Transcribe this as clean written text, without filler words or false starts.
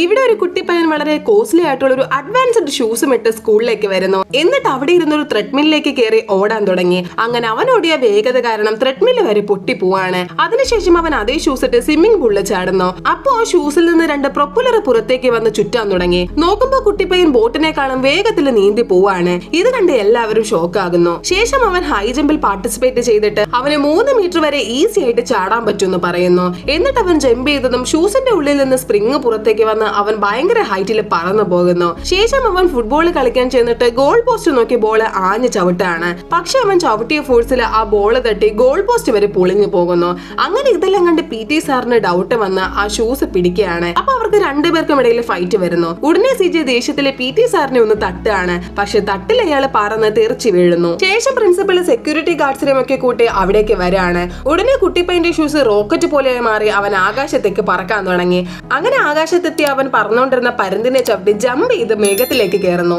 ഇവിടെ ഒരു കുട്ടിപ്പയ്യൻ വളരെ കോസ്റ്റ്ലി ആയിട്ടുള്ള ഒരു അഡ്വാൻസ്ഡ് ഷൂസും ഇട്ട് സ്കൂളിലേക്ക് വരുന്നു. എന്നിട്ട് അവിടെ ഇരുന്ന ഒരു ത്രെഡ്മില്ലിലേക്ക് കയറി ഓടാൻ തുടങ്ങി. അങ്ങനെ അവൻ ഓടിയ വേഗത കാരണം ത്രെഡ്മില്ല് വരെ പൊട്ടിപ്പോവാണ്. അതിനുശേഷം അവൻ അതേ ഷൂസ് ഇട്ട് സ്വിമ്മിംഗ് പൂളിൽ ചാടുന്നു. അപ്പോ ആ ഷൂസിൽ നിന്ന് 2 പ്രൊപ്പലർ പുറത്തേക്ക് വന്ന് ചുറ്റാൻ തുടങ്ങി. നോക്കുമ്പോ കുട്ടിപ്പയ്യൻ ബോട്ടിനെക്കാളും വേഗത്തിൽ നീന്തി പോവാണ്. ഇത് കണ്ട് എല്ലാവരും ഷോക്ക് ആകുന്നു. ശേഷം അവൻ ഹൈ ജമ്പിൽ പാർട്ടിസിപ്പേറ്റ് ചെയ്തിട്ട് അവന് 3 മീറ്റർ വരെ ഈസി ആയിട്ട് ചാടാൻ പറ്റുമെന്ന് പറയുന്നു. എന്നിട്ട് അവൻ ജമ്പ് ചെയ്തതും ഷൂസിന്റെ ഉള്ളിൽ നിന്ന് സ്പ്രിങ് പുറത്തേക്ക് വന്ന് അവൻ ഭയങ്കര ഹൈറ്റിൽ പറന്നു പോകുന്നു. ശേഷം അവൻ ഫുട്ബോൾ കളിക്കാൻ ചെന്നിട്ട് ഗോൾ പോസ്റ്റ് നോക്കി ബോള് ആഞ്ഞു ചവിട്ടാണ്. പക്ഷെ അവൻ ചവിട്ടിയ ഫോഴ്സിൽ ആ ബോള് തട്ടി ഗോൾ പോസ്റ്റ് വരെ പൊളിഞ്ഞു പോകുന്നു. അങ്ങനെ ഇതെല്ലാം കണ്ട് PT സാറിന് ഡൗട്ട് വന്ന് ആ ഷൂസ് പിടിക്കുകയാണ്. അപ്പൊ അവർക്ക് 2 പേർക്കും ഇടയിൽ ഫൈറ്റ് വരുന്നു. ഉടനെ CJ ദേഷ്യത്തിലെ PT സാറിനെ ഒന്ന് തട്ടാണ്. പക്ഷെ തട്ടിൽ അയാള് പറന്ന് തെറിച്ചു വീഴുന്നു. ശേഷം പ്രിൻസിപ്പൽ സെക്യൂരിറ്റി ഗാർഡ്സിനെയും ഒക്കെ കൂട്ടി അവിടേക്ക് വരാണ്. ഉടനെ കുട്ടിപ്പയ്യന്റെ ഷൂസ് റോക്കറ്റ് പോലെ മാറി അവൻ ആകാശത്തേക്ക് പറക്കാൻ തുടങ്ങി. അങ്ങനെ ആകാശത്തെത്തി അവൻ പറന്നുകൊണ്ടിരുന്ന പരുന്തിനെ ചവിട്ടി ജമ്പ് ചെയ്ത് മേഘത്തിലേക്ക് കയറുന്നു.